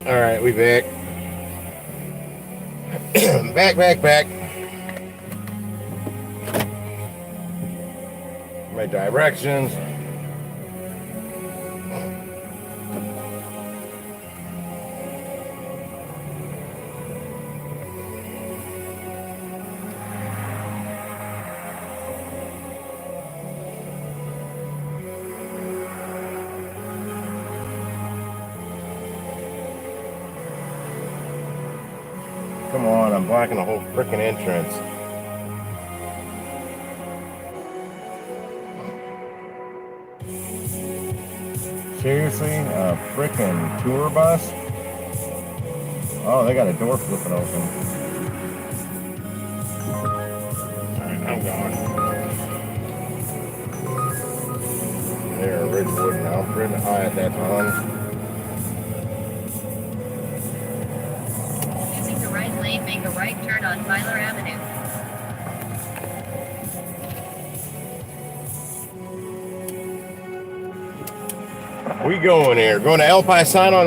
All right, we back. back. My directions. Come on, I'm blocking the whole freaking entrance. Seriously? A freaking tour bus? Oh, they got a door flipping open. Alright, I'm gone. There, Ridgewood now. Pretty high at that time. Using the right lane, make a right turn on Filer Avenue. We going here. Going to El Paisano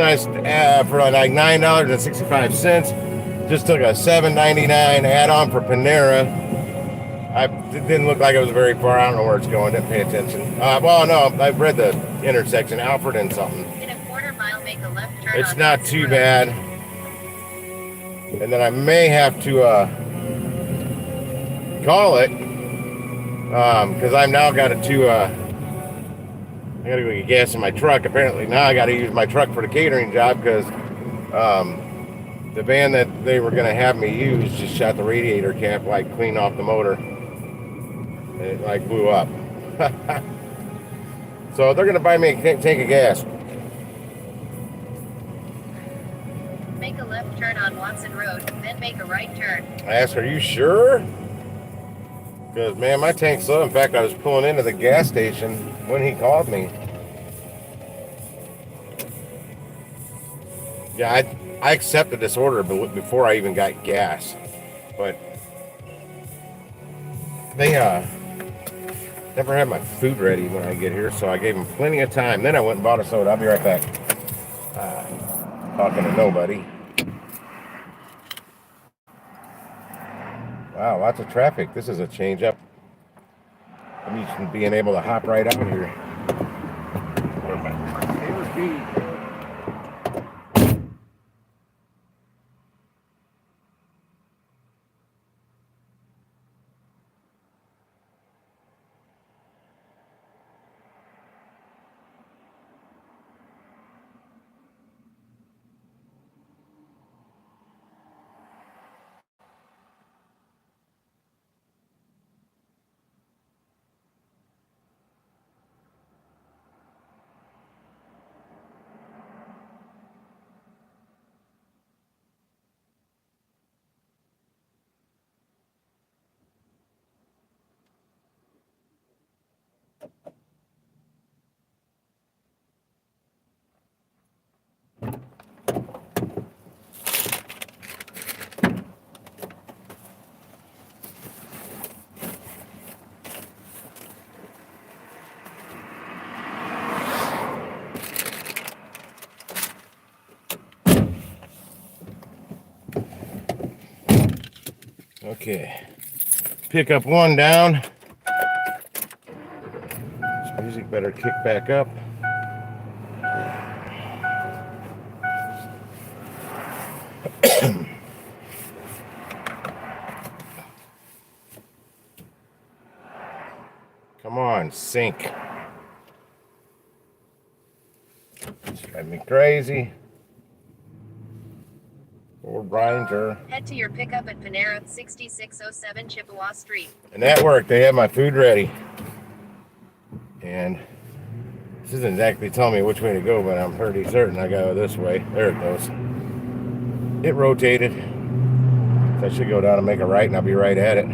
for like $9.65. Just took a $7.99 add-on for Panera. It didn't look like it was very far. I don't know where it's going. Didn't pay attention. Well, no, I've read the intersection, Alfred and something. In a quarter mile, make a left turn. It's on not Hudson too Road. bad. And then I may have to call it because I've now got I got to go get gas in my truck. Apparently now I got to use my truck for the catering job because the van that they were going to have me use just shot the radiator cap, like clean off the motor. It like blew up. So they're going to buy me a tank of gas. Make a left turn on Watson Road, then make a right turn. I asked, "Are you sure?" Because, man, my tank's low. In fact, I was pulling into the gas station when he called me. Yeah, I accepted this order before I even got gas. But they never had my food ready when I get here, so I gave them plenty of time. Then I went and bought a soda. I'll be right back. Talking to nobody. Wow, lots of traffic. This is a change up. I'm used to being able to hop right out here. Where my neighbors be? Okay, pick up one down. This music better kick back up. Come on, sink. It's driving me crazy. Or Brian. Head to your pickup at Panera, 6607 Chippewa Street. And that worked. They have my food ready. And this isn't exactly telling me which way to go, but I'm pretty certain I go this way. There it goes. It rotated. So I should go down and make a right, and I'll be right at it.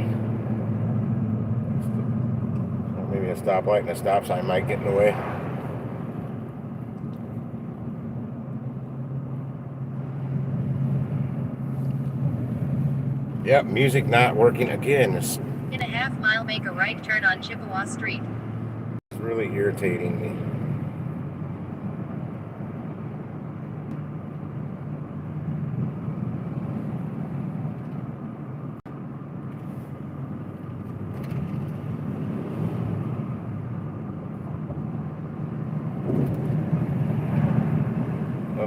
Maybe a stoplight and a stop sign might get in the way. Yep, music not working again. It's In a half mile, make a right turn on Chippewa Street. really irritating me.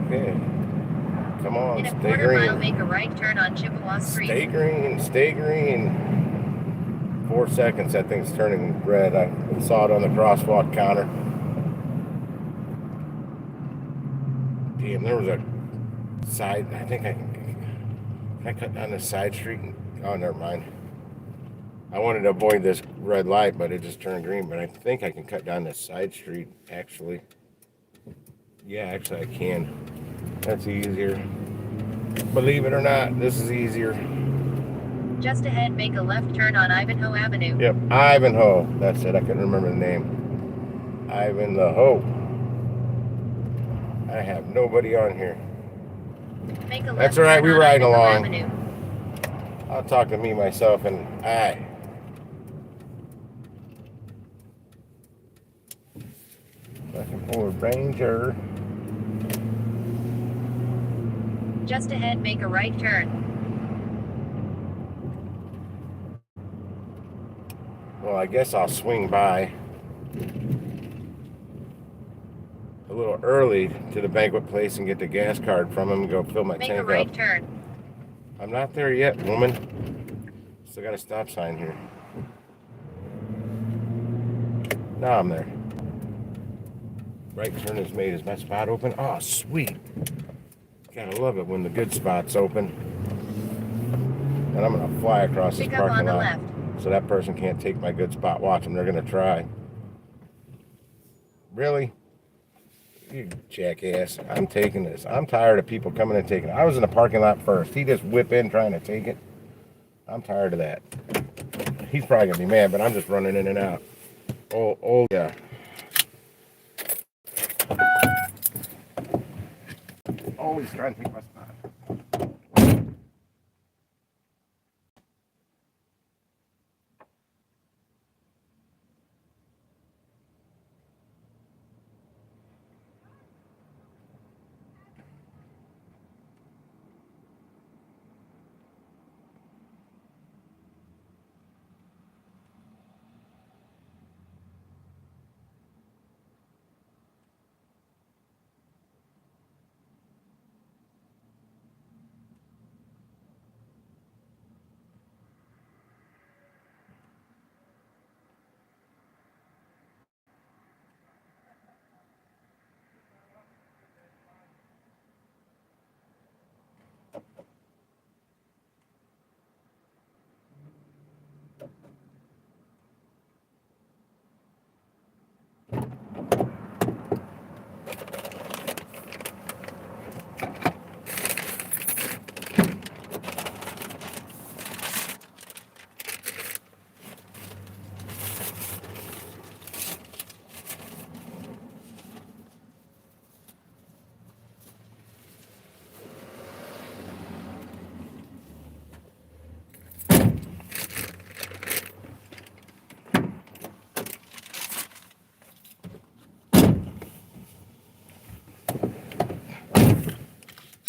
Okay. Come on, In a stay quarter mile, green. make a right turn on Chippewa Street. Stay green, stay green. 4 seconds, that thing's turning red. I saw it on the crosswalk counter. Damn, there was a side, I think I cut down the side street. Oh, never mind. I wanted to avoid this red light, but it just turned green. But I think I can cut down this side street, actually. Yeah, actually I can. That's easier. Believe it or not, this is easier. Just ahead, make a left turn on Ivanhoe Avenue. Yep, Ivanhoe. That's it. I couldn't remember the name. Ivanhoe. I have nobody on here. Make a left That's all right. turn We on riding Ivanhoe along. Avenue. I'll talk to me, myself, and I. Fucking Ford Ranger. Just ahead, make a right turn. Well, I guess I'll swing by a little early to the banquet place and get the gas card from him and go fill my Make a tank right up. turn. I'm not there yet, woman. Still got a stop sign here. Now I'm there. Right turn is made. Is my spot open? Oh, sweet. Gotta love it when the good spot's open. And I'm gonna fly across this Pick up on parking the lot. left. So that person can't take my good spot. Watch them. They're gonna try. Really? You jackass. I'm taking this. I'm tired of people coming and taking it. I was in the parking lot first. He just whip in trying to take it. I'm tired of that. He's probably gonna be mad, but I'm just running in and out. Oh yeah. Oh, he's trying to take my spot.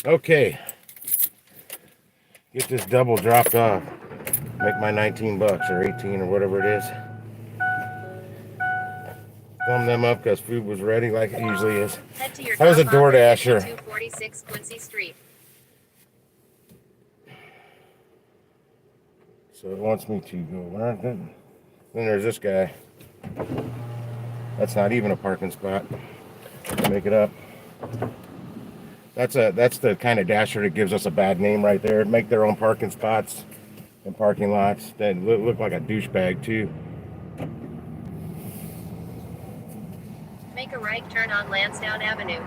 Okay. Get this double dropped off. Make my 19 bucks or 18 or whatever it is. Thumb them up because food was ready like it usually is. Head to your I was a drop-off at DoorDasher. 5246 Quincy Street. So it wants me to go where? Then there's this guy. That's not even a parking spot. Make it up. That's the kind of dasher that gives us a bad name right there. Make their own parking spots and parking lots. That look like a douchebag too. Make a right turn on Lansdowne Avenue.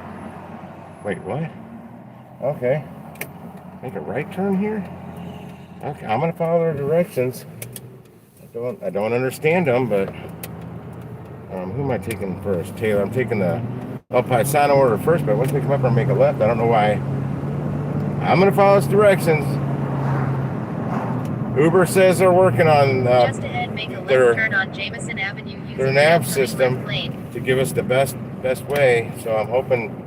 Wait, what? Okay. Make a right turn here? Okay, I'm gonna follow their directions. I don't understand them, but who am I taking first? Taylor. I'm taking the El Paisano order first, but once we come up and make a left, I don't know why. I'm gonna follow its directions. Uber says they're working on Just ahead, make a left turn on Jameson Avenue using their the nav upcoming system left lane. to give us the best way. So I'm hoping.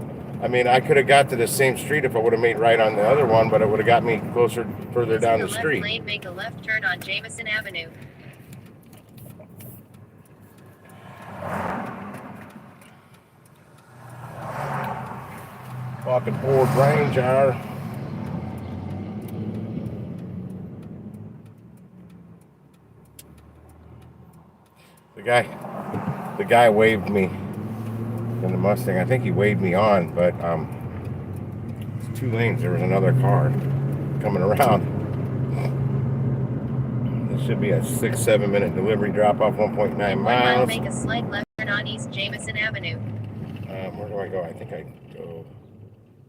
I mean, I could have got to the same street if I would have made right on the other one, but it would have got me further Using down the the left street. lane, make a left turn on Jameson Avenue. Fucking Ford Ranger. The guy waved me in the Mustang. I think he waved me on, but it's 2 lanes. There was another car coming around. This should be a 6-7 minute delivery drop off, 1.9 miles. 1 mile, make a slight left turn on East Jameson Avenue. Where do I go? I think I go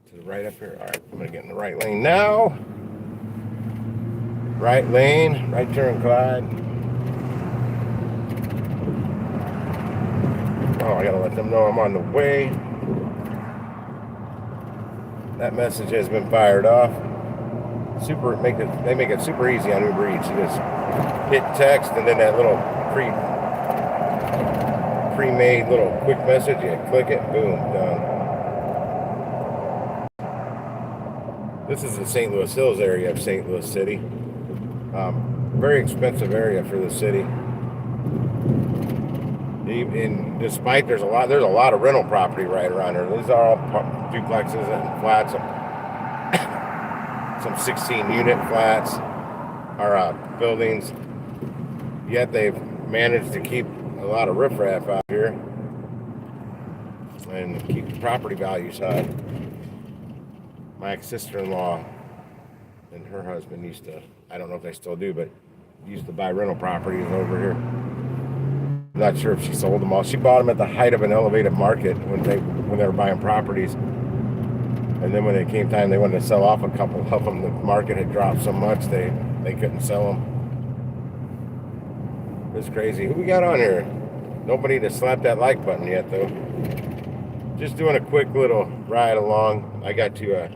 to the right up here. All right, I'm gonna get in the right lane now. Right lane, right turn, Clyde. Oh, I gotta let them know I'm on the way. That message has been fired off. They make it super easy on Uber Eats. You just hit text and then that little pre-made little quick message, you click it, boom, done. This is the St. Louis Hills area of St. Louis City. Very expensive area for the city. Despite there's a lot of rental property right around here. These are all duplexes and flats, some 16 unit flats or buildings. Yet they've managed to keep a lot of riffraff out here and keep the property values high. My ex-sister-in-law and her husband used to, I don't know if they still do, but used to buy rental properties over here. I'm not sure if she sold them all. She bought them at the height of an elevated market when they were buying properties. And then when it came time they wanted to sell off a couple of them, the market had dropped so much they couldn't sell them. It's crazy. Who we got on here? Nobody to slap that like button yet, though. Just doing a quick little ride along. I got to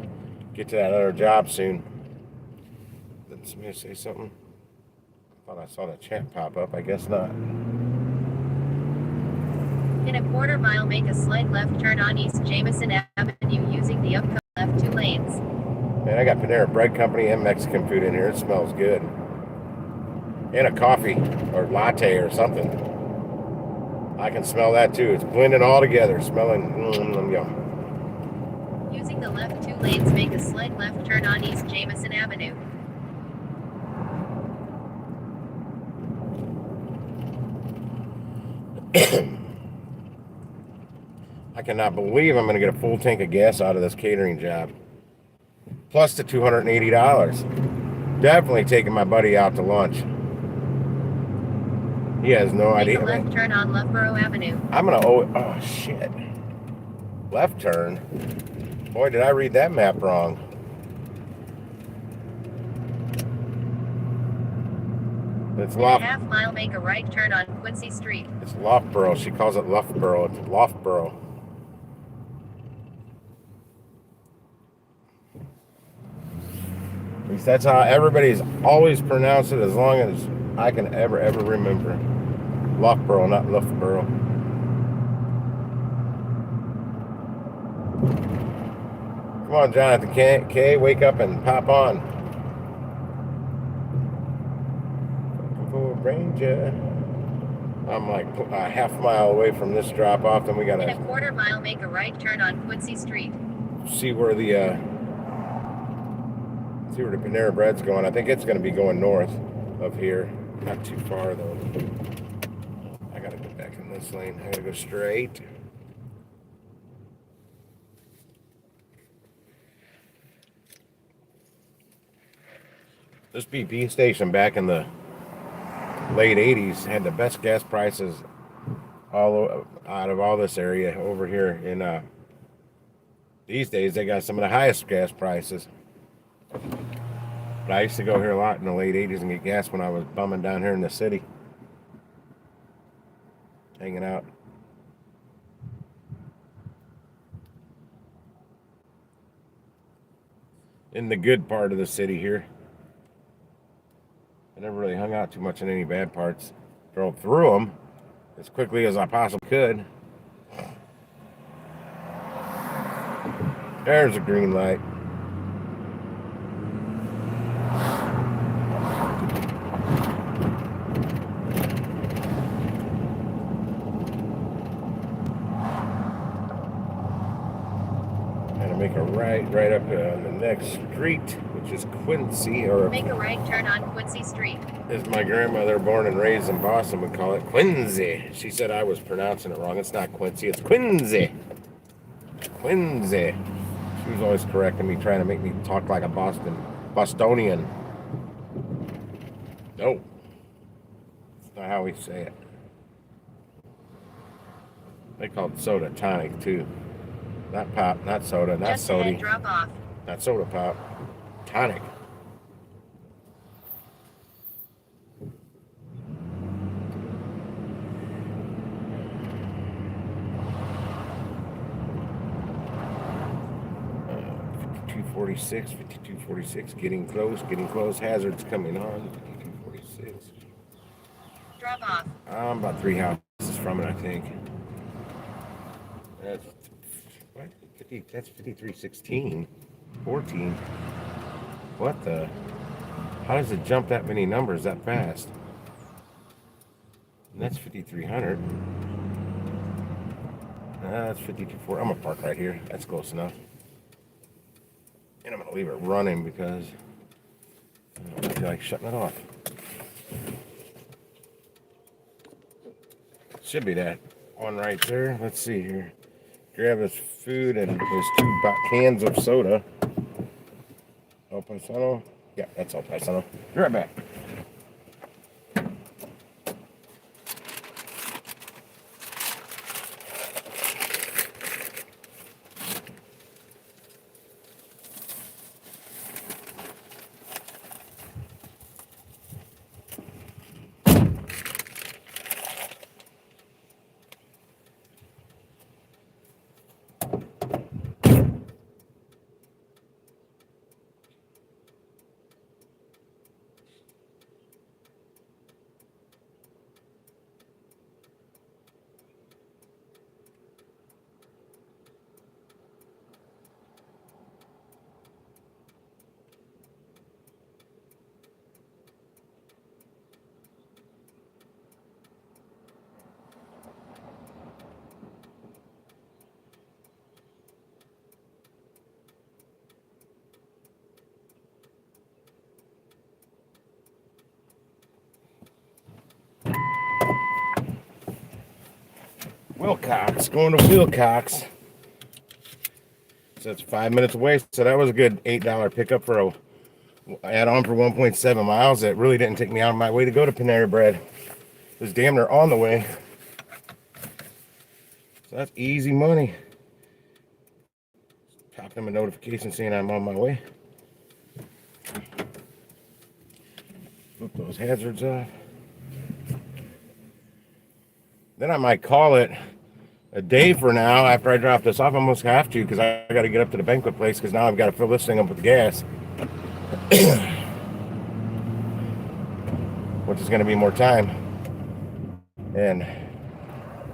get to that other job soon. Did somebody say something? I thought I saw the chat pop up. I guess not. In a quarter mile, make a slight left turn on East Jameson Avenue using the upcoming left 2 lanes. Man, I got Panera Bread Company and Mexican food in here. It smells good. And a coffee or latte or something. I can smell that too. It's blending all together, smelling yum. Using the left 2 lanes, make a slight left turn on East Jameson Avenue. I cannot believe I'm going to get a full tank of gas out of this catering job. Plus the $280. Definitely taking my buddy out to lunch. He has no idea. Make a left turn on Loughborough Avenue. I'm going to owe it. Oh, shit. Left turn? Boy, did I read that map wrong. It's In a half mile, make a right turn on Quincy Street. It's Loughborough. She calls it Loughborough. It's Loughborough. At least that's how everybody's always pronounced it as long as I can ever remember. Loughborough, not Loughborough. Come on, Jonathan K, wake up and pop on. Ranger. I'm like a half mile away from this drop off, then we gotta. In a quarter mile, make a right turn on Quincy Street. See where the Panera Bread's going. I think it's gonna be going north of here. Not too far though. I gotta go back in this lane. I gotta go straight. This BP station back in the late 80s had the best gas prices out of all this area over here in these days they got some of the highest gas prices. But I used to go here a lot in the late 80s and get gas when I was bumming down here in the city, hanging out. In the good part of the city here. I never really hung out too much in any bad parts. Drove through them as quickly as I possibly could. There's a green light. Gotta make a right up on the next street, which is Quincy, or Make a right turn on Quincy Street. as my grandmother, born and raised in Boston, would call it, Quincy. She said I was pronouncing it wrong. It's not Quincy, it's Quincy. Quincy. She was always correcting me, trying to make me talk like a Bostonian. No. That's not how we say it. They call it soda tonic, too. Not pop, not soda, not Just soda. ahead, drop off. Not soda pop. Tonic. $52.46, $52.46. Getting close. Hazards coming on. $52.46. Drop off. I'm about 3 houses from it, I think. That's what? 50, that's 53.16. 14. What the? How does it jump that many numbers that fast? And that's 5,300. That's 52.4. I'm gonna park right here. That's close enough. And I'm gonna leave it running because I don't feel like shutting it off. Should be that one right there. Let's see here. Grab his food and his 2 cans of soda. El Paisano. Yeah, that's El Paisano. Be right back. Wilcox, going to Wilcox. So that's 5 minutes away. So that was a good $8 pickup for a add-on for 1.7 miles. That really didn't take me out of my way to go to Panera Bread. It was damn near on the way. So that's easy money. Pop them a notification saying I'm on my way. Flip those hazards off. Then I might call it a day for now after I drop this off. I almost have to because I got to get up to the banquet place because now I've got to fill this thing up with gas. Which is going to be more time. And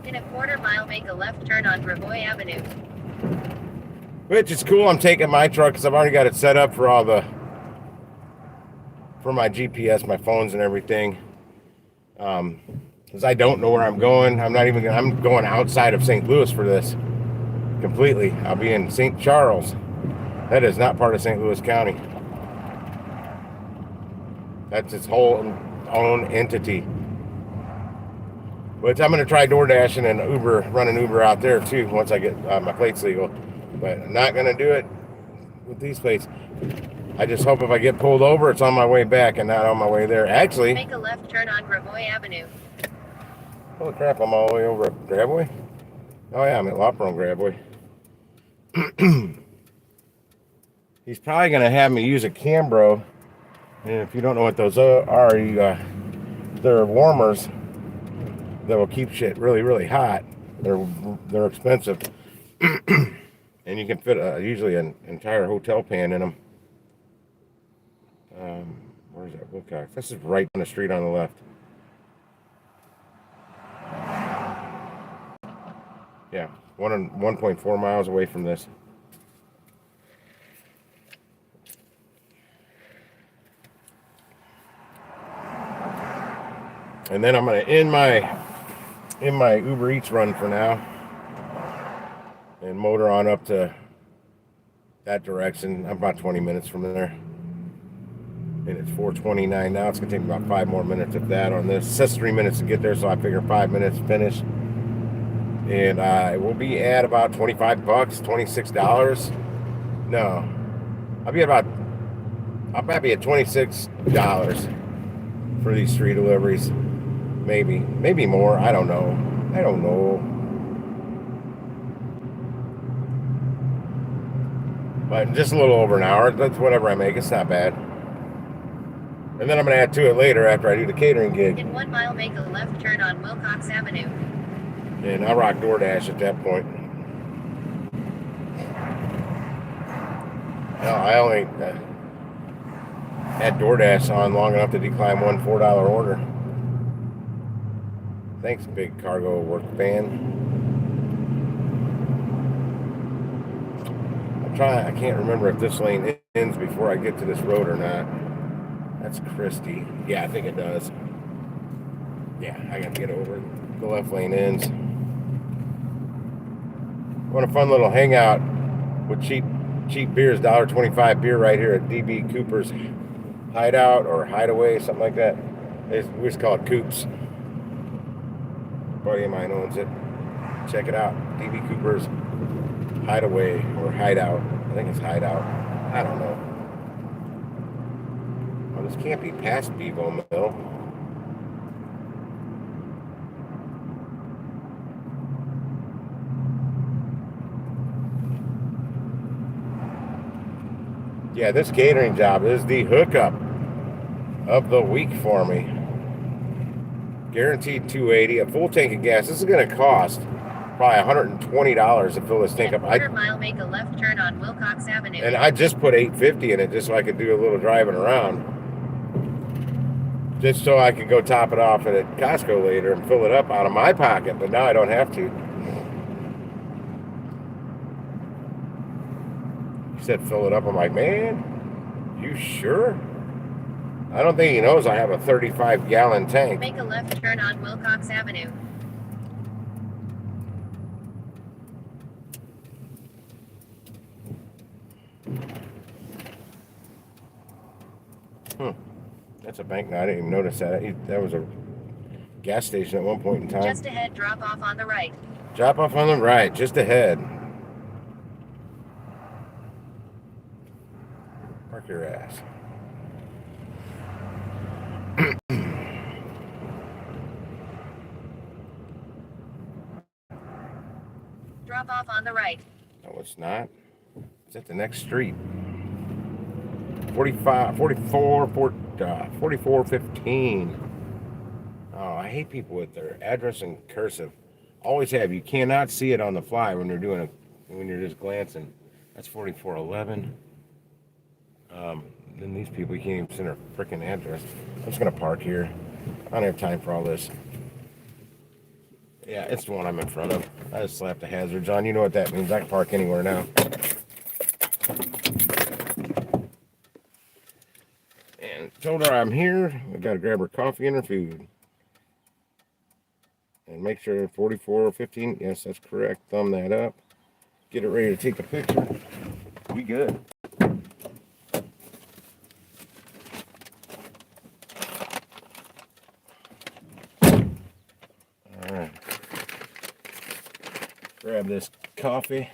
in a quarter mile, make a left turn on Gravois Avenue. Which is cool. I'm taking my truck because I've already got it set up for for my GPS, my phones and everything. Because I don't know where I'm going. I'm going outside of St. Louis for this completely. I'll be in St. Charles. That is not part of St. Louis County. That's its whole own entity. But I'm going to try Doordash and running Uber out there too once I get my plates legal. But I'm not going to do it with these plates. I just hope if I get pulled over, it's on my way back and not on my way there. Actually, make a left turn on Gravois Avenue. Holy crap, I'm all the way over at Gravois? Oh yeah, I'm at Lopper on Gravois. He's probably going to have me use a Cambro. And if you don't know what those are, they're warmers that will keep shit really, really hot. They're expensive. And you can fit usually an entire hotel pan in them. Where's that Wilcox? This is right on the street on the left. Yeah, 1.4 miles away from this. And then I'm gonna end my Uber Eats run for now and motor on up to that direction. I'm about 20 minutes from there. And it's 4:29 now. It's gonna take me about 5 more minutes of that on this. It says 3 minutes to get there, so I figure 5 minutes finish. And I will be at about $25, $26. No, I'll be about. I'll probably be at $26 for these 3 deliveries. Maybe more. I don't know. But just a little over an hour. That's whatever I make. It's not bad. And then I'm going to add to it later after I do the catering gig. In 1 mile, make a left turn on Wilcox Avenue. And I'll rock Doordash at that point. No, I only had Doordash on long enough to decline one $4 order. Thanks, big cargo work fan. I can't remember if this lane ends before I get to this road or not. That's Christie. Yeah, I think it does. Yeah, I gotta get over it. The left lane ends. What a fun little hangout with cheap beers. $1.25 beer right here at DB Cooper's Hideout or Hideaway, something like that. We just call it Coops. A buddy of mine owns it. Check it out. DB Cooper's Hideaway or Hideout. I think it's Hideout. I don't know. Oh, this can't be past Bevo Mill. Yeah, this catering job is the hookup of the week for me. Guaranteed $2.80. A full tank of gas. This is going to cost probably $120 to fill this tank up. 1/4 mile, make a left turn on Wilcox Avenue. And I just put $8.50 in it just so I could do a little driving around. Just so I could go top it off at Costco later and fill it up out of my pocket. But now I don't have to. He said fill it up. I'm like, man, you sure? I don't think he knows I have a 35-gallon tank. Make a left turn on Wilcox Avenue. That's a bank now. I didn't even notice that. That was a gas station at one point in time. Just ahead, drop off on the right. Drop off on the right, just ahead. Park your ass. Drop off on the right. No, it's not. It's at the next street. 4415. Oh, I hate people with their address in cursive. Always have. You cannot see it on the fly when you're when you're just glancing. That's 4411. Then these people, you can't even send their freaking address. I'm just gonna park here. I don't have time for all this. Yeah, it's the one I'm in front of. I just slapped the hazards on. You know what that means. I can park anywhere now. And told her I'm here. I gotta grab her coffee and her food. And make sure 4415. Yes, that's correct. Thumb that up. Get it ready to take a picture. We good. Alright. Grab this coffee.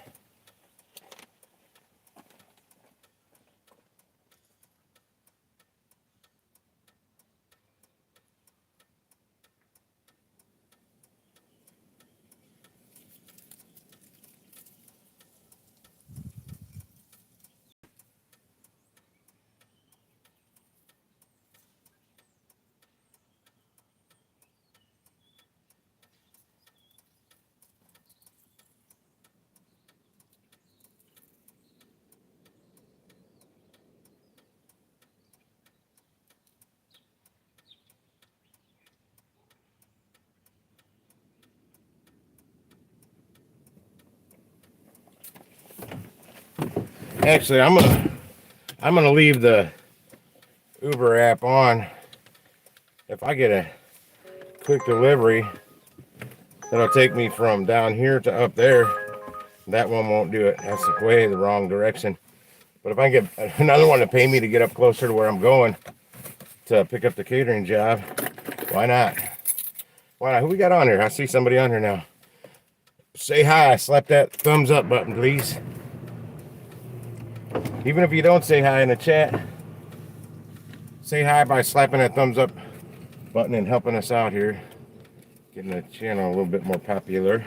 Actually, I'm gonna leave the Uber app on. If I get a quick delivery that'll take me from down here to up there, that one won't do it. That's way the wrong direction. But if I can get another one to pay me to get up closer to where I'm going to pick up the catering job, why not? Why not? Who we got on here? I see somebody on here now. Say hi. Slap that thumbs up button, please. Even if you don't say hi in the chat, say hi by slapping that thumbs up button and helping us out here. Getting the channel a little bit more popular.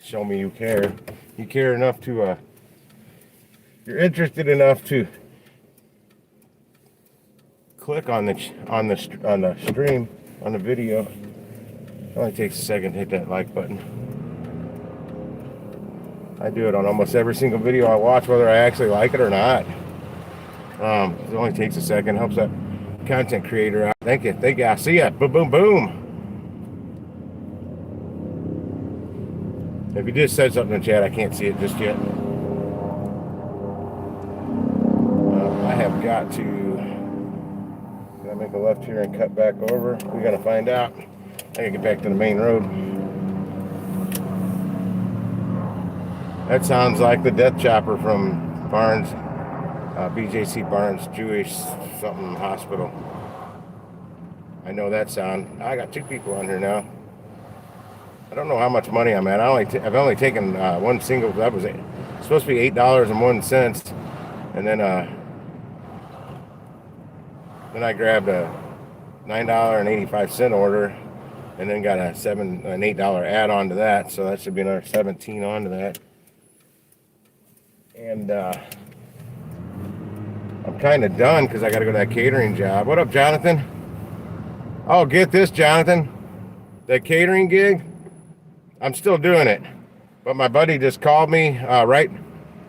Show me you care. You care enough to, you're interested enough to click on the stream, on the video. It only takes a second to hit that like button. I do it on almost every single video I watch, whether I actually like it or not. It only takes a second. Helps that content creator out. Thank you. Thank you. I see ya. Boom, boom, boom. If you just said something in the chat, I can't see it just yet. I have got to. Can I make a left here and cut back over? We gotta find out. I gotta get back to the main road. That sounds like the death chopper from Barnes, BJC Barnes Jewish something hospital. I know that sound. I got 2 people on here now. I don't know how much money I'm at. I've only taken one single. That was supposed to be $8.01, and then I grabbed a $9.85 order, and then got an $8 add-on to that. So that should be another 17 onto that. And I'm kind of done because I got to go to that catering job. What up, Jonathan? Oh, get this, Jonathan. That catering gig, I'm still doing it. But my buddy just called me right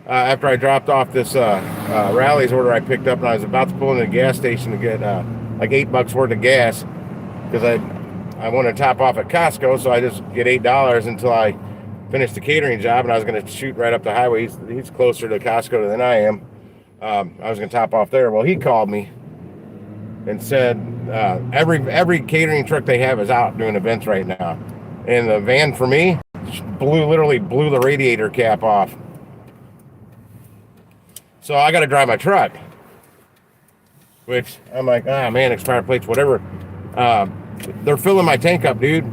after I dropped off this Rally's order I picked up, and I was about to pull into the gas station to get like $8 worth of gas because I want to top off at Costco, so I just get $8 until I finish the catering job, and I was going to shoot right up the highway. He's closer to Costco than I am. I was going to top off there. Well, he called me and said every catering truck they have is out doing events right now, and the van for me literally blew the radiator cap off. So I got to drive my truck, which I'm like, man, expired plates, whatever. They're filling my tank up, dude.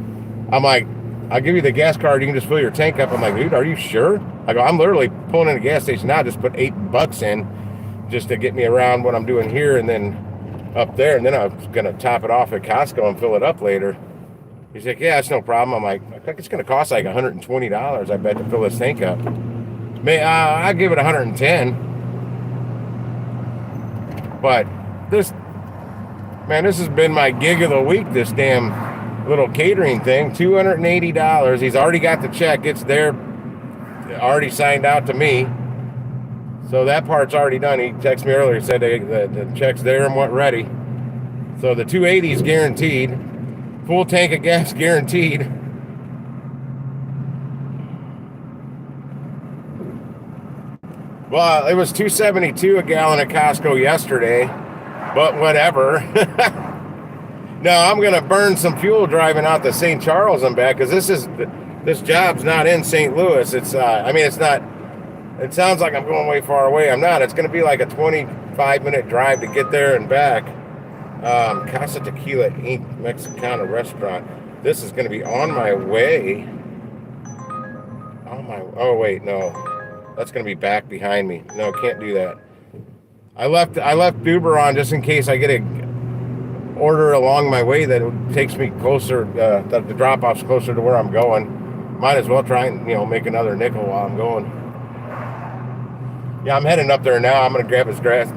I'm like, I'll give you the gas card. You can just fill your tank up. I'm like, dude, are you sure? I go, I'm literally pulling in a gas station now. Just put $8 in just to get me around what I'm doing here and then up there. And then I was going to top it off at Costco and fill it up later. He's like, yeah, it's no problem. I'm like, I think it's going to cost like $120, I bet, to fill this tank up. I'll give it $110. But this has been my gig of the week, this damn little catering thing. $280. He's already got the check. It's there, already signed out to me. So that part's already done. He texted me earlier, said the check's there and what ready. So the $280 is guaranteed. Full tank of gas guaranteed. Well, it was $2.72 a gallon at Costco yesterday, but whatever. No, I'm gonna burn some fuel driving out to St. Charles and back because this job's not in St. Louis. It's it's not. It sounds like I'm going way far away. I'm not. It's gonna be like a 25-minute drive to get there and back. Casa Tequila Inc. Mexicana restaurant. This is gonna be on my way. Oh wait, no. That's going to be back behind me. No, can't do that. I left Uber on just in case I get an order along my way that takes me closer, that the drop-off's closer to where I'm going. Might as well try and, make another nickel while I'm going. Yeah, I'm heading up there now. I'm going to grab his gas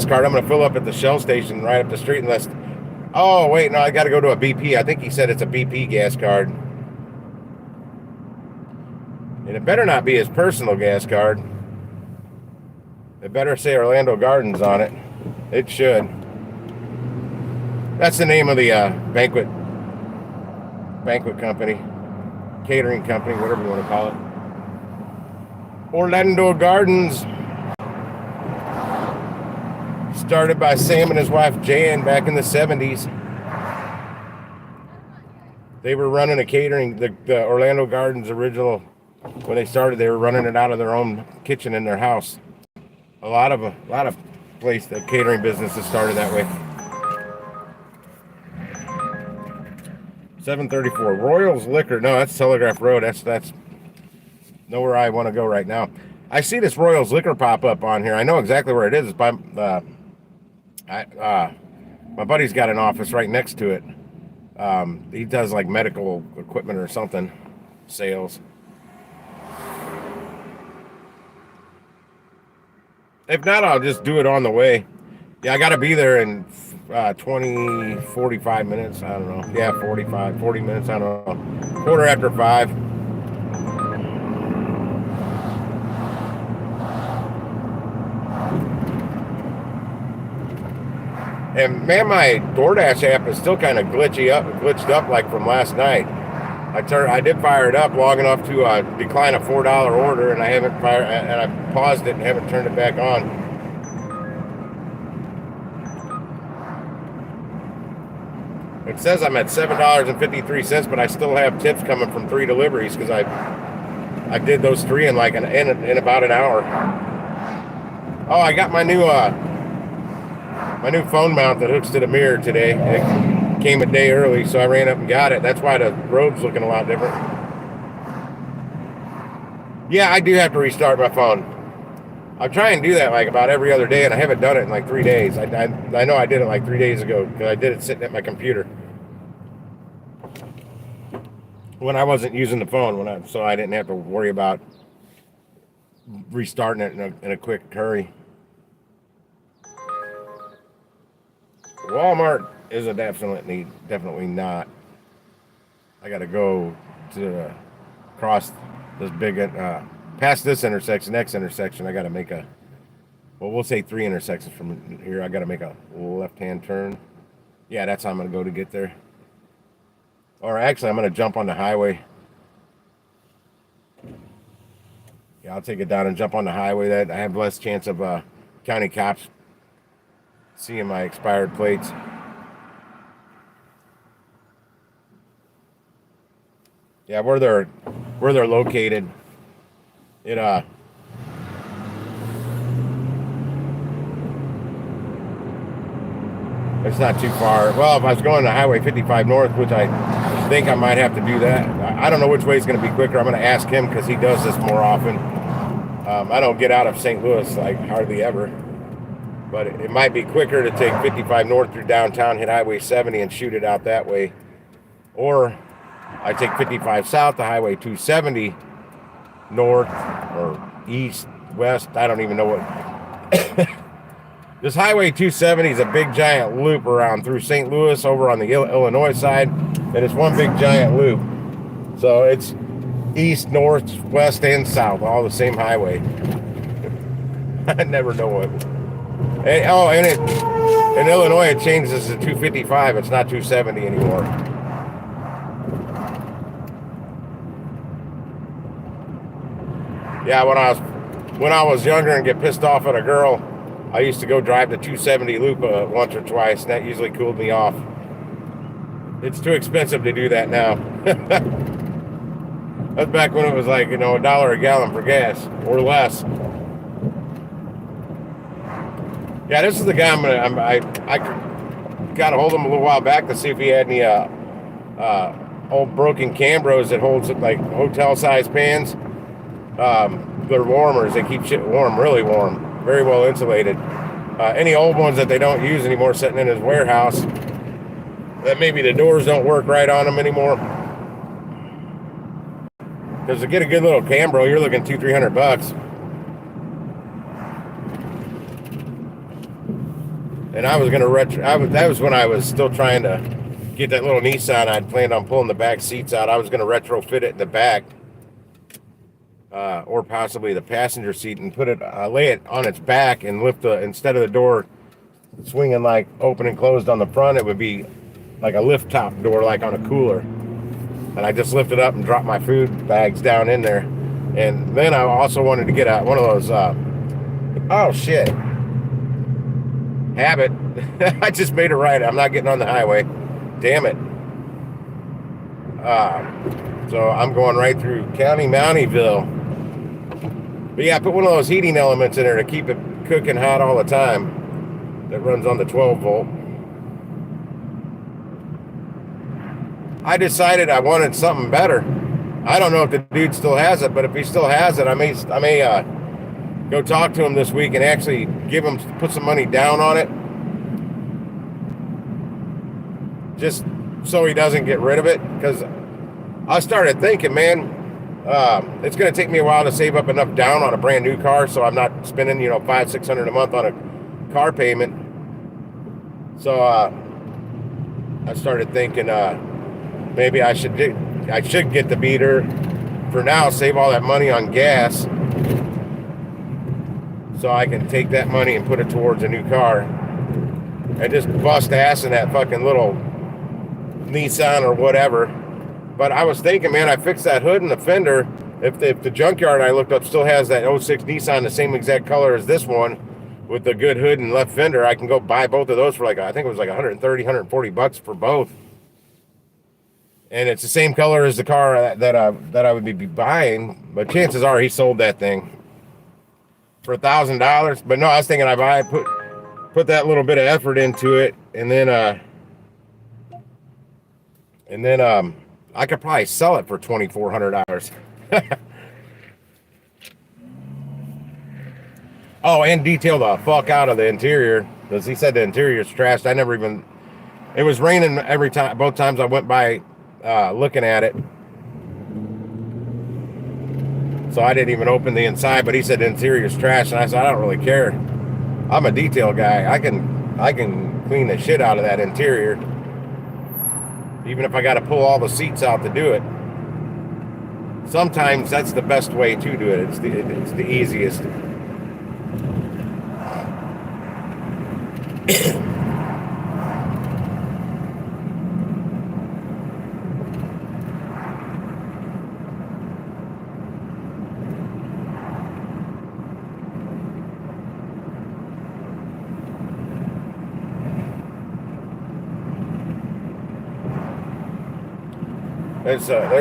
card. I'm going to fill up at the Shell station right up the street unless... Oh, wait, no, I got to go to a BP. I think he said it's a BP gas card. And it better not be his personal gas card. It better say Orlando Gardens on it. It should. That's the name of the banquet company, catering company, whatever you want to call it. Orlando Gardens. Started by Sam and his wife Jan back in the 70s. They were running a catering, the Orlando Gardens original, when they started, they were running it out of their own kitchen in their house. A lot of place, the catering businesses started that way. 734 Royals Liquor. No, that's Telegraph Road. That's nowhere I want to go right now. I see this Royals Liquor pop up on here. I know exactly where it is. It's by my buddy's got an office right next to it. He does like medical equipment or something, sales. If not, I'll just do it on the way. Yeah, I got to be there in 45 minutes. I don't know. Yeah, 40 minutes. I don't know. Quarter after 5. And man, my Doordash app is still kind of glitched up like from last night. I did fire it up long enough to decline a $4 order, and I paused it and haven't turned it back on. It says I'm at $7.53, but I still have tips coming from 3 deliveries because I did those 3 in like in about an hour. Oh, I got my new phone mount that hooks to the mirror today. It came a day early, so I ran up and got it. That's why the road's looking a lot different. Yeah, I do have to restart my phone. I try and do that like about every other day, and I haven't done it in like 3 days. I know I did it like 3 days ago because I did it sitting at my computer when I wasn't using the phone, so I didn't have to worry about restarting it in a quick hurry. Walmart is a definitely not. I got to go to cross this big past this intersection, next intersection. I got to make we'll say 3 intersections from here. I got to make a left-hand turn. Yeah, that's how I'm going to go to get there. Or actually, I'm going to jump on the highway. Yeah, I'll take it down and jump on the highway. That I have less chance of county cops seeing my expired plates. Yeah, where they're located, it's not too far. Well, if I was going to Highway 55 North, which I think I might have to do that. I don't know which way is going to be quicker. I'm going to ask him because he does this more often. I don't get out of St. Louis like hardly ever. But it might be quicker to take 55 North through downtown, hit Highway 70, and shoot it out that way. Or I take 55 South to Highway 270 North or East, West. I don't even know what. This Highway 270 is a big giant loop around through St. Louis over on the Illinois side. And it's one big giant loop. So it's east, north, west, and south, all the same highway. I never know what. And in Illinois, it changes to 255. It's not 270 anymore. Yeah, when I was younger and get pissed off at a girl, I used to go drive the 270 loop once or twice, and that usually cooled me off. It's too expensive to do that now. That's back when it was like, $1 a gallon for gas or less. Yeah, this is the guy I got a hold of him a little while back to see if he had any old broken Cambros that holds like hotel-sized pans. They're warmers. They keep shit warm, really warm, very well insulated. Any old ones that they don't use anymore sitting in his warehouse, that maybe the doors don't work right on them anymore. Because to get a good little Cambro, you're looking $200-300. And I was gonna that was when I was still trying to get that little Nissan. I'd planned on pulling the back seats out. I was gonna retrofit it in the back, or possibly the passenger seat, and lay it on its back and lift instead of the door swinging like open and closed on the front, it would be like a lift top door, like on a cooler. And I just lifted up and dropped my food bags down in there. And then I also wanted to get one of those. Oh shit. Habit. I just made it right. I'm not getting on the highway. Damn it. So I'm going right through County Mountyville. But yeah, I put one of those heating elements in there to keep it cooking hot all the time. That runs on the 12 volt. I decided I wanted something better. I don't know if the dude still has it, but if he still has it, I may go talk to him this week and actually put some money down on it, just so he doesn't get rid of it. Because I started thinking, man, it's going to take me a while to save up enough down on a brand new car, so I'm not spending $500-600 a month on a car payment. So I started thinking maybe I should get the beater for now, save all that money on gas, so I can take that money and put it towards a new car and just bust ass in that fucking little Nissan or whatever. But I was thinking, man, I fixed that hood and the fender. If the junkyard I looked up still has that 06 Nissan, the same exact color as this one, with the good hood and left fender, I can go buy both of those for I think it was like $130-140 for both. And it's the same color as the car that I would be buying. But chances are he sold that thing for $1,000. But no, I was thinking I put that little bit of effort into it, and then I could probably sell it for $2,400. Oh, and detail the fuck out of the interior, because he said the interior's trashed. It was raining both times I went by looking at it. So I didn't even open the inside, but he said the interior's trash, and I said, I don't really care. I'm a detail guy. I can clean the shit out of that interior, even if I got to pull all the seats out to do it. Sometimes that's the best way to do it. It's the easiest.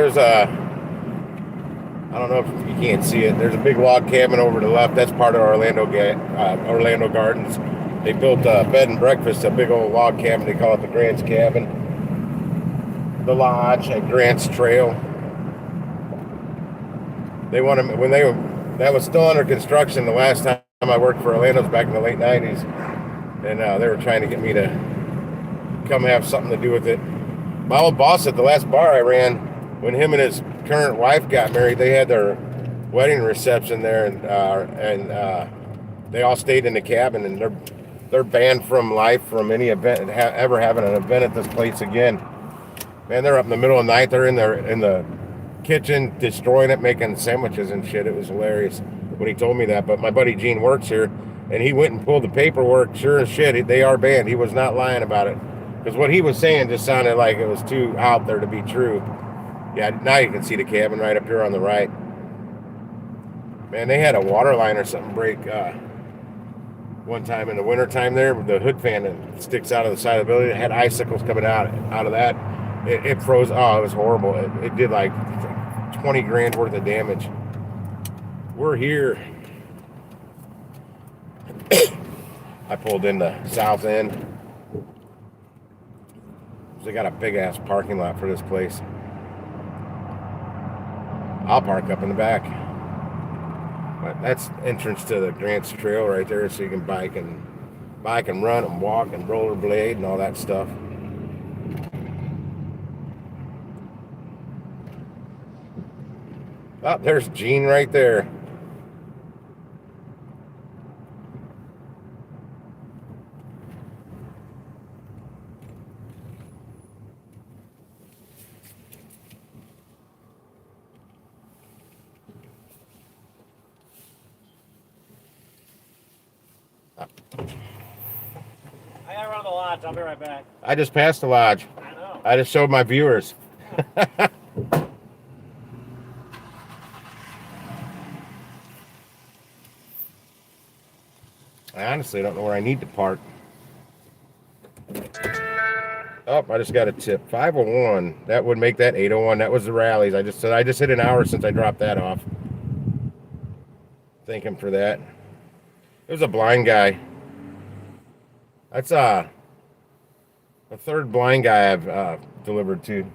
I don't know if you can't see it. There's a big log cabin over to the left. That's part of Orlando Gardens. They built a bed and breakfast, a big old log cabin. They call it the Grant's Cabin. The lodge at Grant's Trail. That was still under construction the last time I worked for Orlando's back in the late 90s. And they were trying to get me to come have something to do with it. My old boss at the last bar I ran, when him and his current wife got married, they had their wedding reception there, and they all stayed in the cabin, and they're banned from life from any event, ever having an event at this place again. Man, they're up in the middle of the night. They're in the kitchen destroying it, making sandwiches and shit. It was hilarious when he told me that. But my buddy Gene works here, and he went and pulled the paperwork. Sure as shit, they are banned. He was not lying about it. Because what he was saying just sounded like it was too out there to be true. Yeah, now you can see the cabin right up here on the right. Man, they had a water line or something break one time in the wintertime there. The hood fan that sticks out of the side of the building, it had icicles coming out of that. It froze. Oh, it was horrible. It did like 20 grand worth of damage. We're here. I pulled in the south end. They got a big ass parking lot for this place. I'll park up in the back. But that's entrance to the Grant's Trail right there, so you can bike and run and walk and rollerblade and all that stuff. Oh, there's Gene right there. I gotta run to the lodge. I'll be right back. I just passed the lodge. I know. I just showed my viewers. I honestly don't know where I need to park. Oh, I just got a tip. 501. That would make that 801. That was the rallies. I just hit an hour since I dropped that off. Thank him for that. It was a blind guy. That's a third blind guy I've delivered to.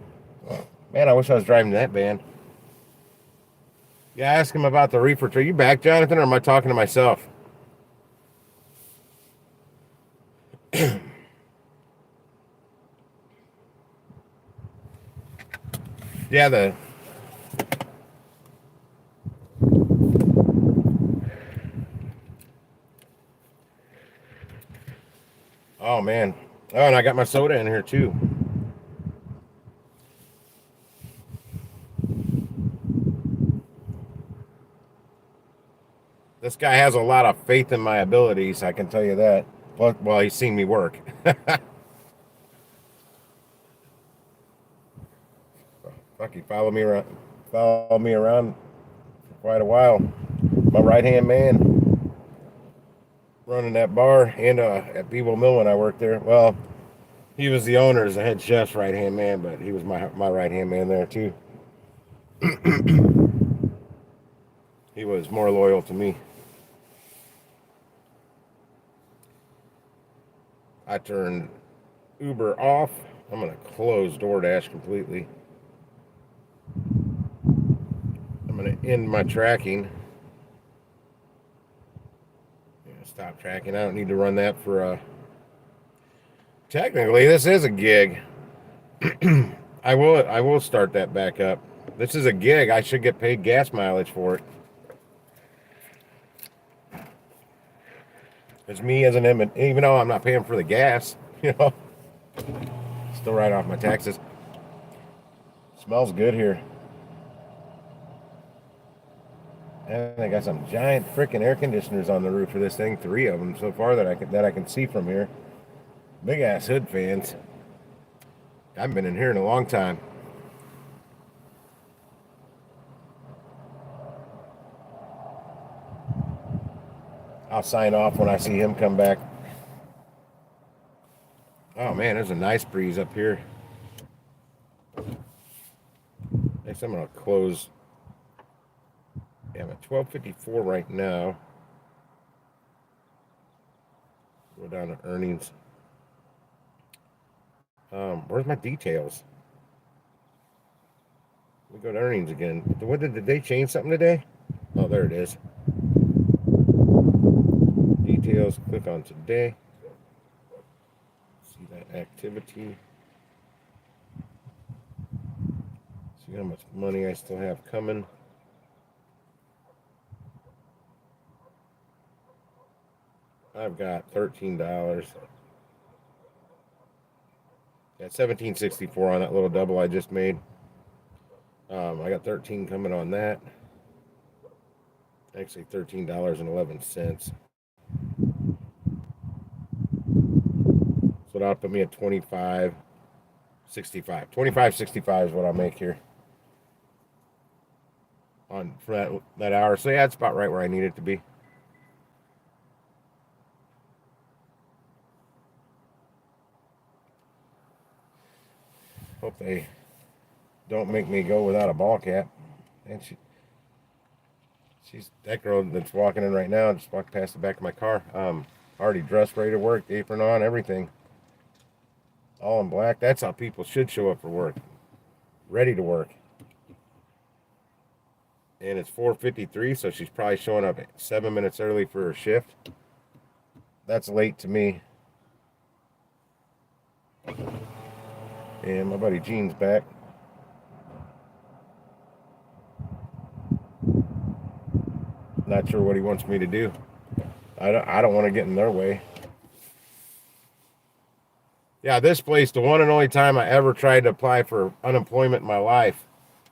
Oh, man, I wish I was driving that van. Yeah, ask him about the reefer tree. You back, Jonathan, or am I talking to myself? Yeah, oh man. Oh, and I got my soda in here too. This guy has a lot of faith in my abilities, I can tell you that. Well, he's seen me work. Fuck, he followed me around for quite a while. My right hand man, running that bar, and at Beeble Mill when I worked there. Well, he was the owner's, the head chef's right hand man, but he was my right hand man there too. He was more loyal to me. I turned Uber off. I'm gonna close Doordash completely. I'm gonna end my tracking. Stop tracking. I don't need to run that for technically this is a gig. I will start that back up. This is a gig. I should get paid gas mileage for it. It's me as an even though I'm not paying for the gas, still write off my taxes. Smells good here. And I got some giant freaking air conditioners on the roof of this thing. 3 of them so far that I can see from here. Big ass hood fans. I haven't been in here in a long time. I'll sign off when I see him come back. Oh man, there's a nice breeze up here. Next I'm gonna close. Yeah, I'm at 12:54 right now. Go down to earnings. Where's my details? We go to earnings again. What did they change something today? Oh, there it is. Details. Click on today. See that activity. See how much money I still have coming. I've got $13. Got $17.64 on that little double I just made. I got 13 coming on that. Actually, $13.11. So that'll put me at 25.65. 25.65 is what I'll make here for that hour. So yeah, it's about right where I need it to be. Hope they don't make me go without a ball cap. And she's that girl that's walking in right now. Just walked past the back of my car. Already dressed, ready to work, apron on, everything. All in black. That's how people should show up for work. Ready to work. And it's 4:53, so she's probably showing up 7 minutes early for her shift. That's late to me. And my buddy Gene's back. Not sure what he wants me to do. I don't want to get in their way. Yeah, this place, the one and only time I ever tried to apply for unemployment in my life,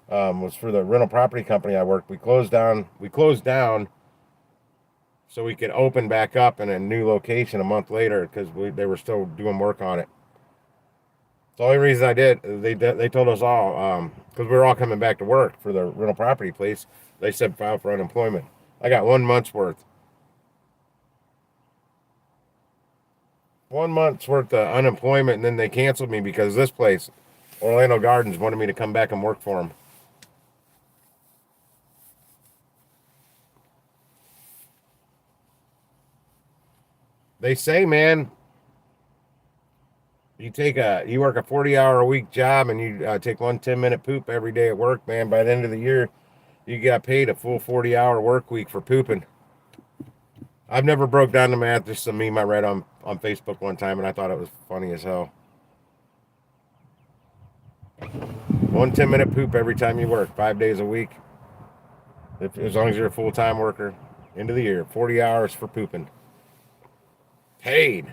was for the rental property company I worked. We closed down so we could open back up in a new location a month later because they were still doing work on it. The only reason I did, they told us all, because we were all coming back to work for the rental property place, they said file for unemployment. I got 1 month's worth. 1 month's worth of unemployment, and then they canceled me because this place, Orlando Gardens, wanted me to come back and work for them. They say, man, you work a 40-hour-a-week job and you take one 10-minute poop every day at work, man. By the end of the year, you got paid a full 40-hour work week for pooping. I've never broke down the math. Just a meme I read on Facebook one time, and I thought it was funny as hell. One 10-minute poop every time you work, 5 days a week. As long as you're a full-time worker, end of the year, 40 hours for pooping. Paid.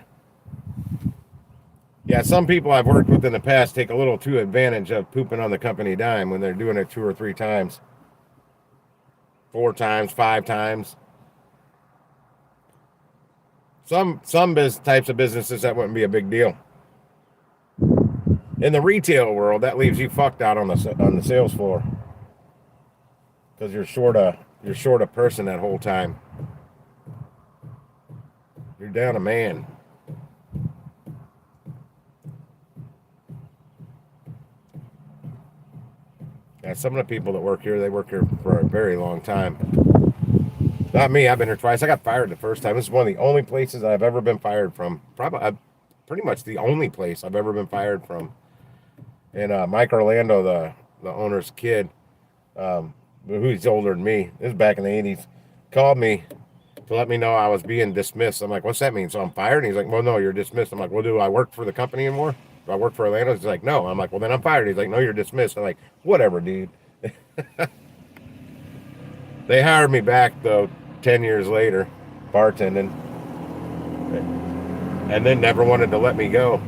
Yeah, some people I've worked with in the past take a little too advantage of pooping on the company dime when they're doing it 2 or 3 times, 4 times, 5 times. Some types of businesses that wouldn't be a big deal. In the retail world, that leaves you fucked out on the sales floor because you're short a person that whole time. You're down a man. Yeah, some of the people that work here, they work here for a very long time. Not me. I've been here twice. I got fired the first time. This is one of the only places I've ever been fired from. Pretty much the only place I've ever been fired from. And Mike Orlando, the owner's kid, who's older than me, this is back in the 80s, called me to let me know I was being dismissed. I'm like, what's that mean? So I'm fired? And he's like, well, no, you're dismissed. I'm like, well, do I work for the company anymore? Do I work for Orlando? He's like, no. I'm like, well, then I'm fired. He's like, no, you're dismissed. I'm like, whatever, dude. They hired me back, though, 10 years later, bartending, and then never wanted to let me go.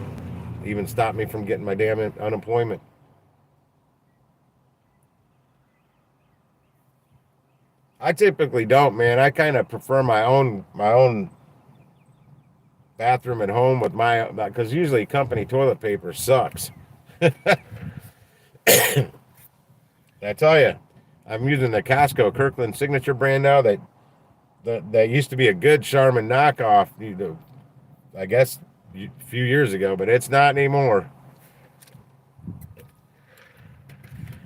Even stopped me from getting my damn unemployment. I typically don't, man. I kind of prefer my own bathroom at home with because usually company toilet paper sucks. I tell you, I'm using the Costco Kirkland Signature brand now. That used to be a good Charmin knockoff, I guess, a few years ago, but it's not anymore.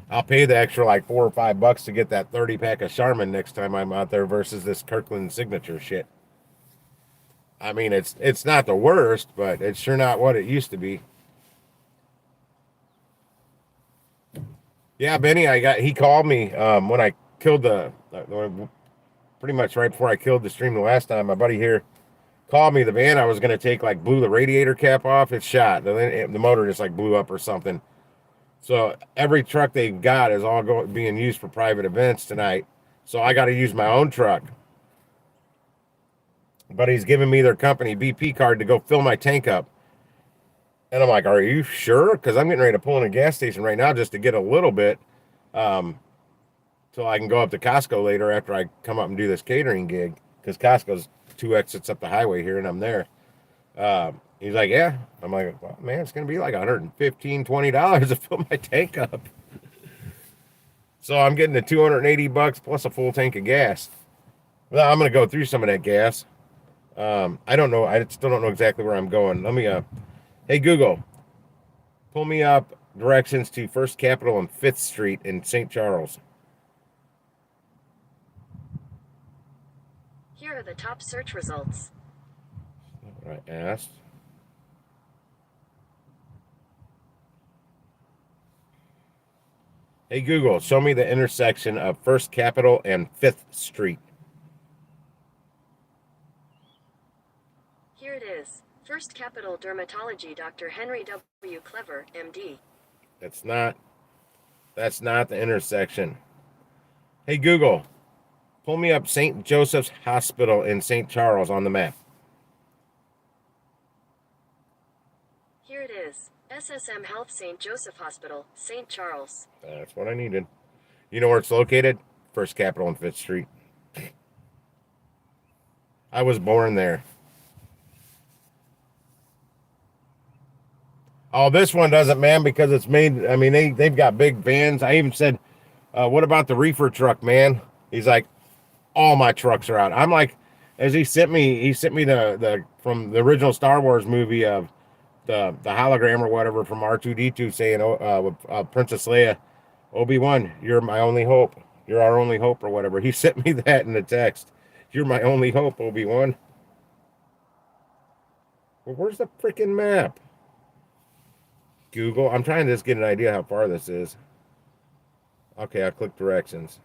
I'll pay the extra like $4 or $5 to get that 30-pack of Charmin next time I'm out there versus this Kirkland Signature shit. I mean, it's not the worst, but it's sure not what it used to be. Yeah, Benny, he called me when I killed pretty much right before I killed the stream the last time. My buddy here called me. The van I was going to take blew the radiator cap off. It's shot. The motor just blew up or something. So every truck they've got is all being used for private events tonight. So I got to use my own truck. But he's giving me their company BP card to go fill my tank up. And I'm like, are you sure? Because I'm getting ready to pull in a gas station right now just to get a little bit till I can go up to Costco later after I come up and do this catering gig. Because Costco's 2 exits up the highway here and I'm there. He's like, yeah. I'm like, well, man, it's going to be like $115, $20 to fill my tank up. So I'm getting the $280 plus a full tank of gas. Well, I'm going to go through some of that gas. I don't know. I still don't know exactly where I'm going. Let me, hey, Google, pull me up directions to First Capitol and 5th Street in St. Charles. Here are the top search results. I asked. Hey, Google, show me the intersection of First Capitol and 5th Street. Here it is. First Capitol Dermatology, Dr. Henry W. Clever, MD. That's not the intersection. Hey, Google, pull me up St. Joseph's Hospital in St. Charles on the map. Here it is. SSM Health St. Joseph Hospital, St. Charles. That's what I needed. You know where it's located? First Capitol and 5th Street. I was born there. Oh, this one doesn't, man, because it's made, I mean, they've got big vans. I even said, what about the reefer truck, man? He's like, all my trucks are out. I'm like, as he sent me the from the original Star Wars movie of the hologram or whatever from R2D2 saying, Princess Leia, Obi-Wan, you're my only hope. You're our only hope or whatever. He sent me that in the text. You're my only hope, Obi-Wan. Well, where's the freaking map? Google. I'm trying to just get an idea how far this is. Okay, I'll click directions.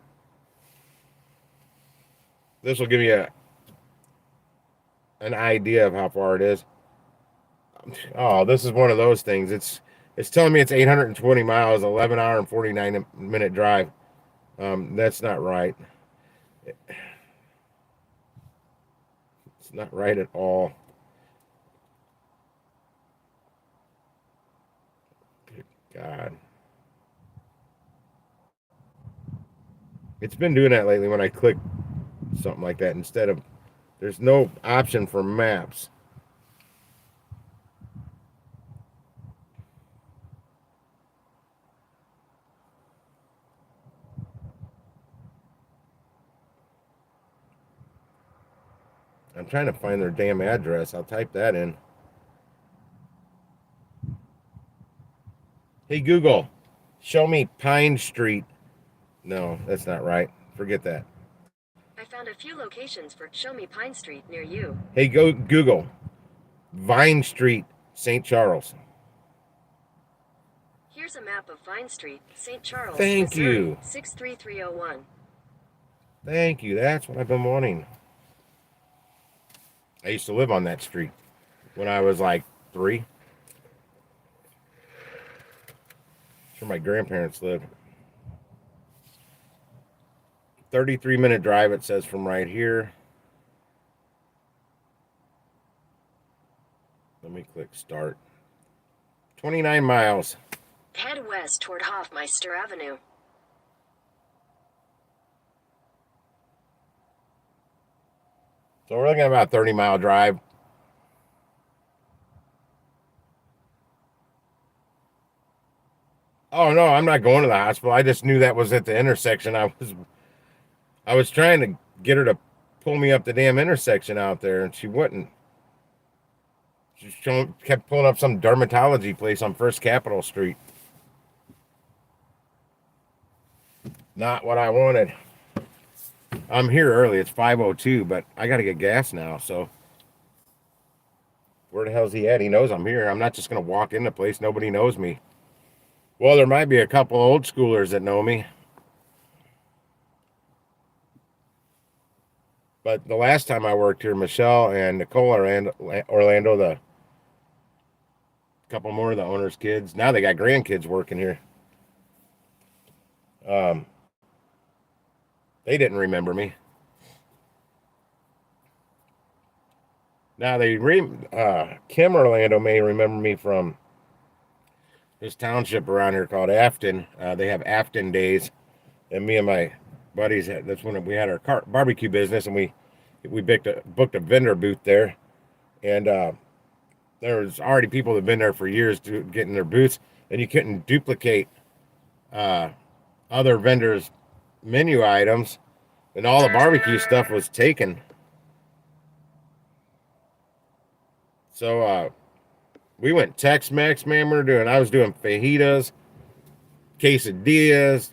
This will give me an idea of how far it is. Oh, this is one of those things. It's telling me it's 820 miles, 11-hour and 49-minute drive. That's not right. It's not right at all. Good God. It's been doing that lately when I click something like that instead of there's no option for maps. I'm trying to find their damn address. I'll type that in. Hey Google, show me Pine Street. No, that's not right. Forget that. I found a few locations for Show Me Pine Street near you. Hey, go Google, Vine Street, St. Charles. Here's a map of Vine Street, St. Charles, Thank Missouri, you. 63301. Thank you. That's what I've been wanting. I used to live on that street when I was like 3. That's where my grandparents lived. 33-minute drive, it says, from right here. Let me click start. 29 miles. Head west toward Hofmeister Avenue. So we're looking at about a 30-mile drive. Oh no, I'm not going to the hospital. I just knew that was at the intersection. I was trying to get her to pull me up the damn intersection out there, and she wouldn't. She kept pulling up some dermatology place on First Capitol Street. Not what I wanted. I'm here early. It's 5:02, but I got to get gas now, so where the hell's he at? He knows I'm here. I'm not just going to walk in the place. Nobody knows me. Well, there might be a couple old schoolers that know me. But the last time I worked here, Michelle and Nicole Orlando, the couple more of the owner's kids. Now they got grandkids working here. They didn't remember me. Now Kim Orlando may remember me from this township around here called Afton. They have Afton days, and me and my buddies, that's when we had our barbecue business, and we booked a vendor booth there, and there was already people that have been there for years getting their booths, and you couldn't duplicate other vendors' menu items, and all the barbecue stuff was taken. So we went Tex-Mex, man. I was doing fajitas, quesadillas,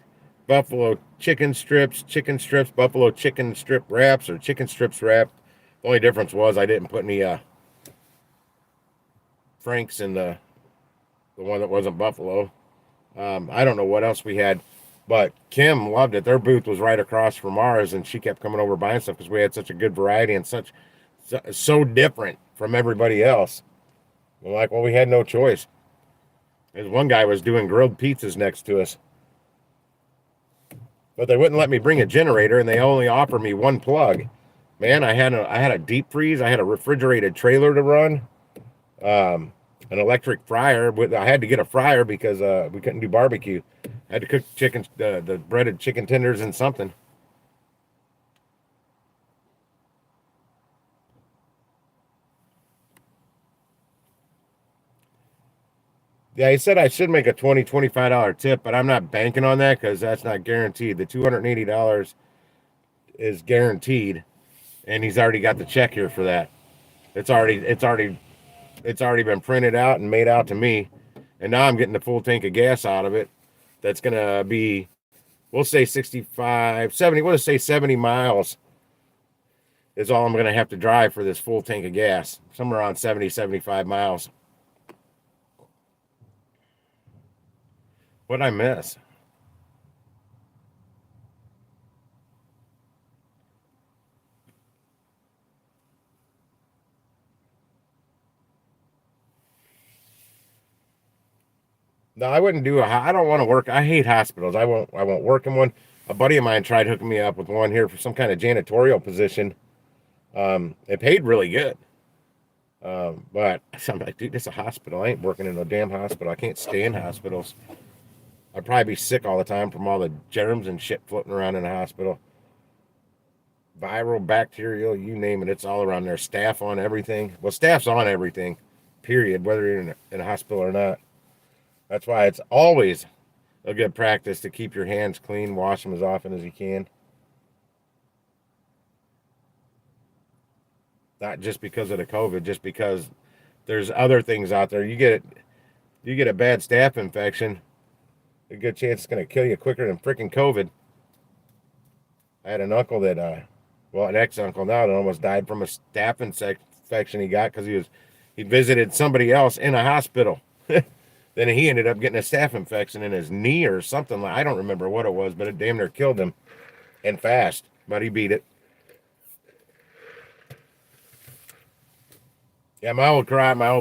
buffalo chicken strips, buffalo chicken strip wraps, or chicken strips wrapped. The only difference was I didn't put any Franks in the one that wasn't buffalo. I don't know what else we had, but Kim loved it. Their booth was right across from ours, and she kept coming over buying stuff because we had such a good variety and so different from everybody else. We're like, well, we had no choice. There's one guy was doing grilled pizzas next to us, but they wouldn't let me bring a generator, and they only offered me one plug. Man, I had a deep freeze. I had a refrigerated trailer to run, an electric fryer. I had to get a fryer because we couldn't do barbecue. I had to cook chicken, the breaded chicken tenders and something. Yeah, he said I should make a $25 tip, but I'm not banking on that because that's not guaranteed. The $280 is guaranteed, and he's already got the check here for that. It's already been printed out and made out to me, and now I'm getting the full tank of gas out of it. That's gonna be, we'll say 65, 70. We'll just say 70 miles is all I'm gonna have to drive for this full tank of gas. Somewhere around 70, 75 miles. What'd I miss? No, I wouldn't do I don't want to work. I hate hospitals. I won't work in one. A buddy of mine tried hooking me up with one here for some kind of janitorial position. It paid really good. But I'm like, dude, this is a hospital. I ain't working in no damn hospital. I can't stand hospitals. I'd probably be sick all the time from all the germs and shit floating around in a hospital. Viral, bacterial, you name it. It's all around there. Staff on everything. Well, staff's on everything, period, whether you're in a hospital or not. That's why it's always a good practice to keep your hands clean, wash them as often as you can. Not just because of the COVID, just because there's other things out there. You get a bad staph infection, a good chance it's going to kill you quicker than freaking COVID. I had an uncle that, an ex-uncle now that almost died from a staph infection he got because he visited somebody else in a hospital. Then he ended up getting a staph infection in his knee or something. I don't remember what it was, but it damn near killed him, and fast. But he beat it. Yeah, my old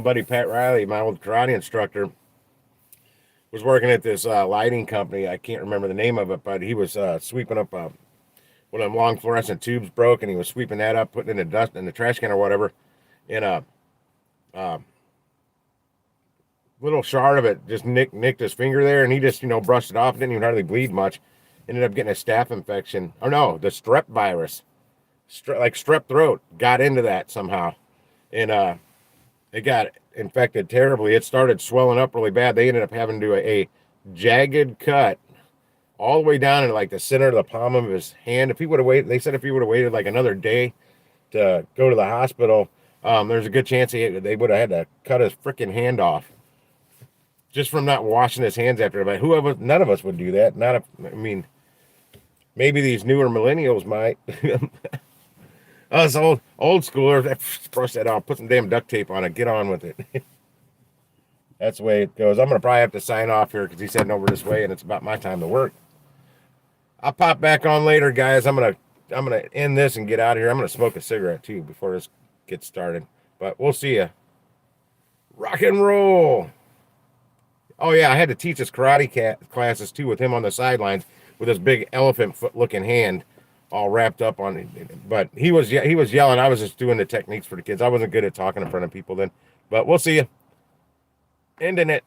buddy Pat Riley, my old karate instructor, was working at this lighting company. I can't remember the name of it, but he was sweeping up one of them long fluorescent tubes broke, and he was sweeping that up, putting it in the dust in the trash can or whatever. In a little shard of it just nicked his finger there, and he just brushed it off. Didn't even hardly bleed much. Ended up getting a staph infection. Oh no, the strep virus, like strep throat, got into that somehow, and it got infected terribly. It started swelling up really bad. They ended up having to do a jagged cut all the way down in like the center of the palm of his hand. If he would have waited, they said if he would have waited like another day to go to the hospital, there's a good chance they would have had to cut his freaking hand off just from not washing his hands after. But none of us would do that. Maybe these newer millennials might. Us old schoolers, brush that off, put some damn duct tape on it, get on with it. That's the way it goes. I'm gonna probably have to sign off here because he's heading over this way, and it's about my time to work. I'll pop back on later, guys. I'm gonna end this and get out of here. I'm gonna smoke a cigarette too before this gets started. But we'll see ya. Rock and roll. Oh yeah, I had to teach his karate classes too with him on the sidelines with his big elephant foot looking hand all wrapped up on it. But he was yelling. I was just doing the techniques for the kids. I wasn't good at talking in front of people then. But we'll see you. Ending it.